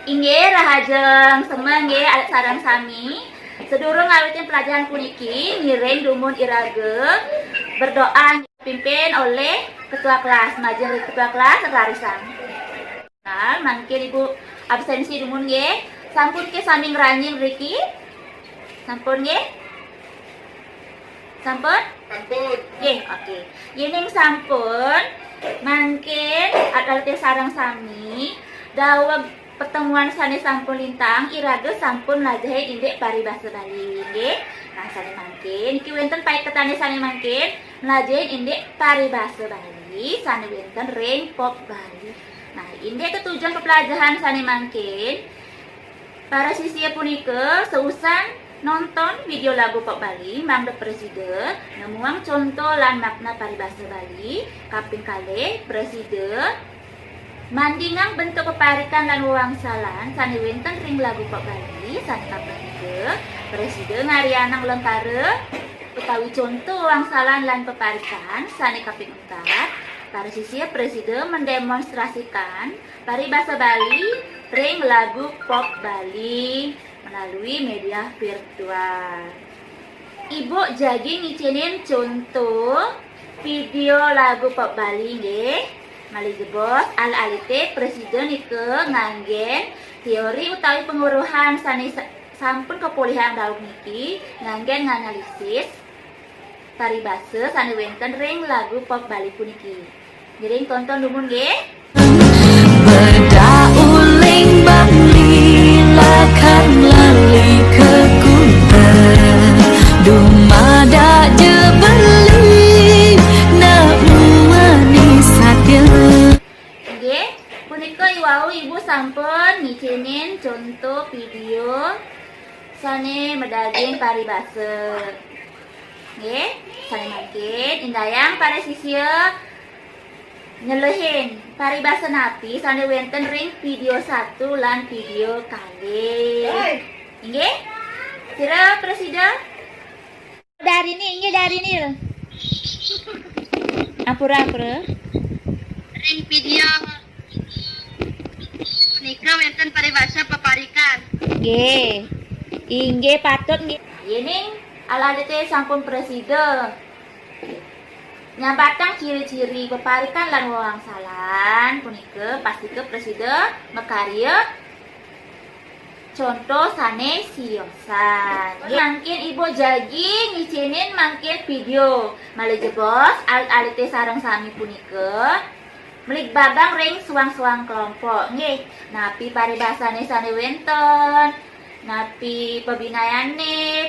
Inggih rahajeng semeng nggih alat sareng sami. Sedurung ngawitin pelajaran puniki ngiring dumun irage berdoa dipimpin oleh ketua kelas, majelis ketua kelas Rarisan. Nah, mangkin ibu absensi dumun nggih. Sampun ke sami ngranying mriki? Sampun nggih? Sampun? Sampun. Nggih, oke. Yening sampun mangkin alat sareng sami dawuh pertemuan sane sampun lintang irage sampun lajahe indek paribasa Bali nggih. Nah sane mangkin iki wonten paeketane sane mangkin lajahe indek paribasa Bali sane wonten ring pop Bali. Nah indek ketujuan pepelajaran sane mangkin para siswa punika seusan nonton video lagu pop Bali mangda presiden nemuang contoh lan makna paribasa Bali kaping kalih presiden mandingang bentuk peparikan lan wewangsalan sane wonten ring lagu pop Bali sane kaping 3 presiden ngarianang lengkare utawi contoh wangsalan lan peparikan sane kaping 4 para siswa presiden mendemonstrasikan paribasa Bali ring lagu pop Bali melalui media virtual. Ibu jadi ngicinin contoh video lagu pop Bali nggih. Malih jebos al-alite presiden ike nganggen teori utawi penguruhan sampun kepulihan daun niki nganggen nganalisis paribasa sane wonten ring lagu pop Bali puniki. Jadi tonton dumun nggih. Berdauling Bali lakan lali ke kuta dumada je beli nak manis hati. Nggih, punika iwau ibu sampun ngicinin contoh video sane medaging paribasa. Nggih, sane mangkin indayang para siswa nyelehin paribasa napi sane wonten ring video 1 lan video kalih. Nggih? Sira presiden dari ini Apura-apura ring video nika wonten paribasa peparikan. nggih. Inggih patut nggih. Yening aladete sampun presiden nyabatang ciri-ciri peparikan lan wewangsalan punika pastike presiden makarya contoh sane siosan. Mangkin ibu jagi ngicinin mangkin video malih jebos alit-alite sareng sami punika melik babang ring suang-suang kelompok nggih. Napi paribasane sane wonten, napi pebinayane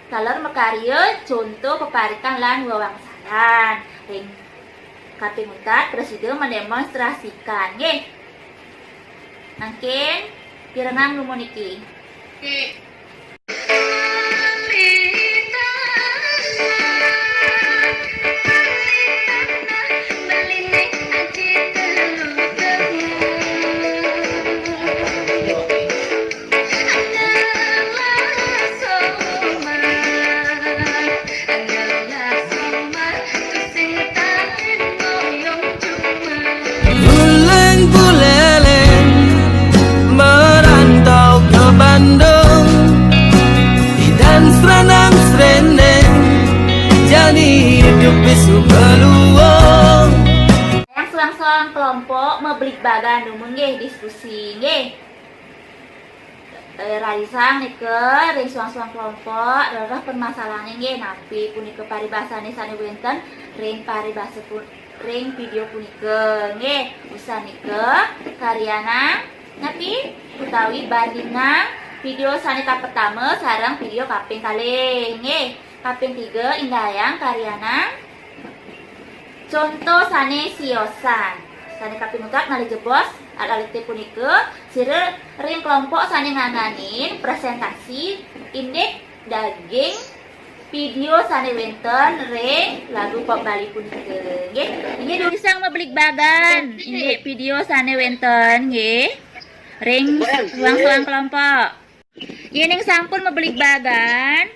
kalor makarya contoh peparikan lan wewangsalan. Ring kaping 4 presiden mendemonstrasikan nggih. Mangkin pirengang numun iki. Buleng-buleleng merantau ke Bandung dan serenang-sereneng jadi hidup bisu peluang. Yang suang-suang kelompok mebelik bagan numun nggih diskusi nggih. Ralisang nike ring suang-suang kelompok rereh permasalahan nggih napi punika paribasane sane wonten ring paribasa ring video punika nggih. Usaha nike karyana napi utawi bandingan video sane pertama sareng video kaping kalih nggih. Kaping 3 indayang karyana contoh sane siosan. Sane kaping 4 malih jebos alit-alite punika sire ring kelompok sane nganganin presentasi indek daging video sane wonten ring lagu pop Bali punika nggih. Inggih dusang mebelik bagan indek video sane wonten nggih. Ring suang-suang kelompok. Yening sampun mebelik bagan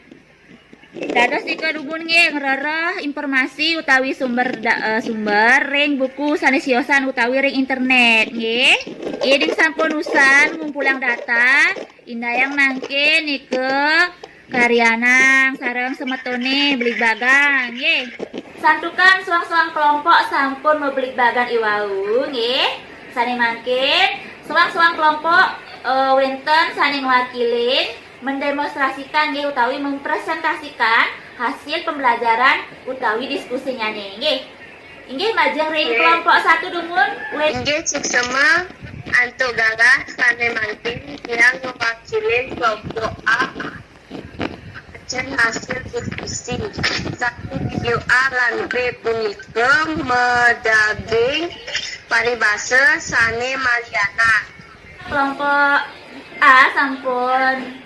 Dados ika dumun nggih ngrereh informasi utawi sumber sumber ring buku sanesiosan utawi ring internet nggih. Iding sampun usan ngumpulang data indayang mangke nike karyanang sareng semetone belik bagan nggih. Santukan suang-suang kelompok sampun mebelik bagan iwau nggih. Sane mangke suang-suang kelompok wenten sane ngwakilin mendemonstrasikan nggih utawi mempresentasikan hasil pembelajaran utawi diskusinya nggih. Inggih majeng ring kelompok 1 dumun Inggih suksema antuk gagah sane mangkin yang mewakili kelompok A acan hasil diskusi. Satu video A lan B punika medaging paribasa sane Mariana. kelompok A sampun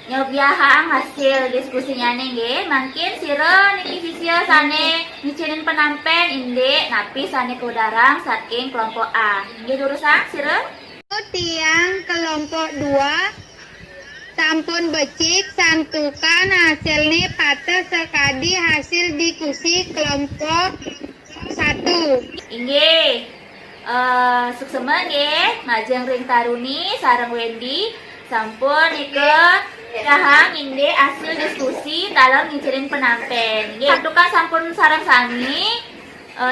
nyobiahang hasil diskusinya nggih. Mangkin sira niki sisia sane ngicinin penampen indik napi sane kudarang saking kelompok A. Nggih jurusan sira? Tiang kelompok 2 sampun becik santukan hasilnya patah sekadi hasil diskusi kelompok 1. Inggih. Suksema nggih, majeng ring Taruni sareng Wendy sampun nike kahang indik hasil diskusi dalam ngicinin penampen. Nggih, santukan sampun sareng sami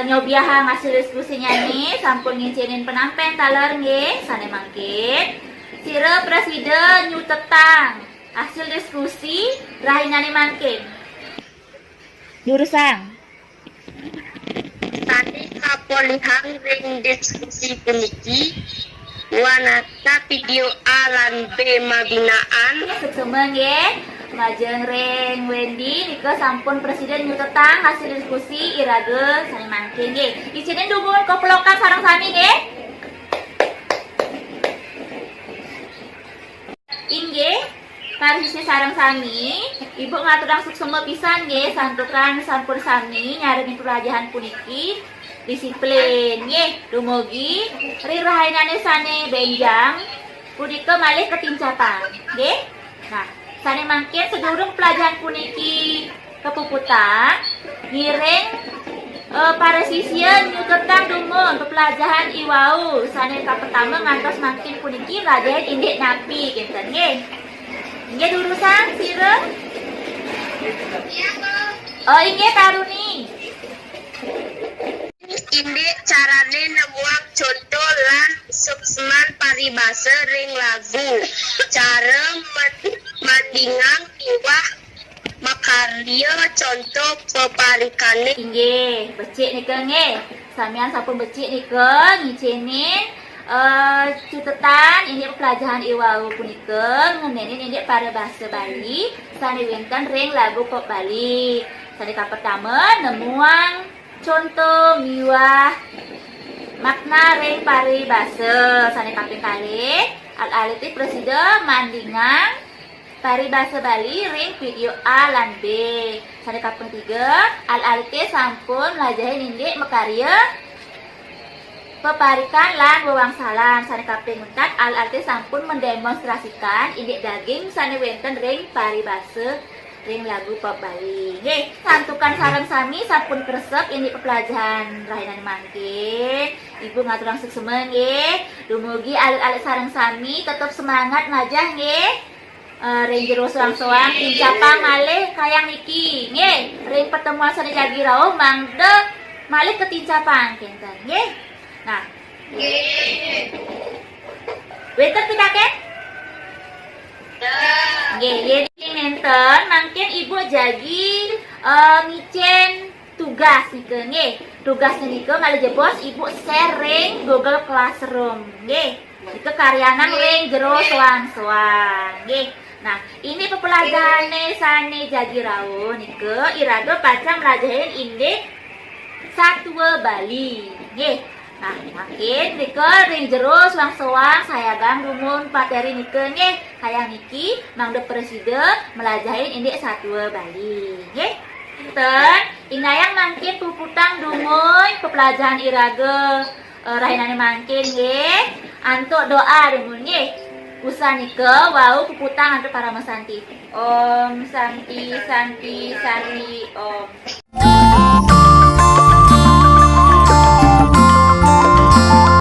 nyobiahang hasil diskusinya nih sampun ngicinin penampen taler nggih sane mangkin sira presiden nyutetang hasil diskusi rahinane mangkin jurusan Tadi kapolihang ring diskusi puniki wanata video A lan B mabinaan Suksema nggih majeng ring Wendy nika sampun presiden nyutetang hasil diskusi irage sane mangkin nggih izinin dumun koplokan sareng sami nggih inggih parisih sareng sami ibu ngaturang suksema pisan nggih santukan sampun sami nyarengi pelajaran puniki disiplin nggih dumugi rirahainane sane benjang punika malih ketincapan nggih. Nah sane mangkin sedurung pelajaran puniki kepuputan ngiring para sisien nyutetang dumun pepelajaran iwau sane kapetama ngantos mangkin puniki rajain indik napi kinten nggih. Nggih jurusan sira? Oh inggih Taruni. Ini carane nemuang contoh lan suksman paribasa ring lagu. Cara mandingang iwah makarya contoh peparikane. Inggih, becik nika nggih. Samian sampun becik nika ngicinin cutetan ini pelajaran iwau punika ngenenin ini paribasa Bali sane wenten ring lagu pop Bali. Sane pertama nemuang contoh miwah makna ring paribasa sane kaping kalih al-aliti presiden mandingan paribasa Bali ring video A lan B sane kaping 3 al-aliti sampun lajahin indik mekarya peparikan lan wewangsalan sane kaping 4 al-aliti sampun mendemonstrasikan indik daging sane wenten ring paribasa ring lagu pop Bali. Nggih, santukan sareng sami sampun kresep ini pepelajaran rahinan mangkin. Ibu ngaturang suksema nggih. Dumugi alit-alit sareng sami tetep semangat ngajah nggih. Ring jero soang-soang pincapang malih kayang niki. Nggih, ring pertemuan sane jagi rawuh mangde malih ketincapang kinten nggih. Nah, nggih. Wenten pitaken? Nggih, nenten mangkin ibu jagi ngicen tugas nika nggih. Tugasnya nika malih jebos ibu share ring Google Classroom nggih. Itu karyanan ring jero soang-soang nggih. Nah, ini pepelajarane sane jagi rawuh nika irado pacang melajahin indik Satwa Bali nggih. Nah, makin nika ring jero soang-soang sayagang rumun materi nika nggih. Hayang niki mangde presiden melajahin indik Satwa Bali nggih. Ten inayang mangkin puputang dumuy pepelajaran irage rahinane mangkin nggih. Antuk doa dumun nggih. Usanike wau puputang antu para mesanti. Om Santi Santi Santi Om.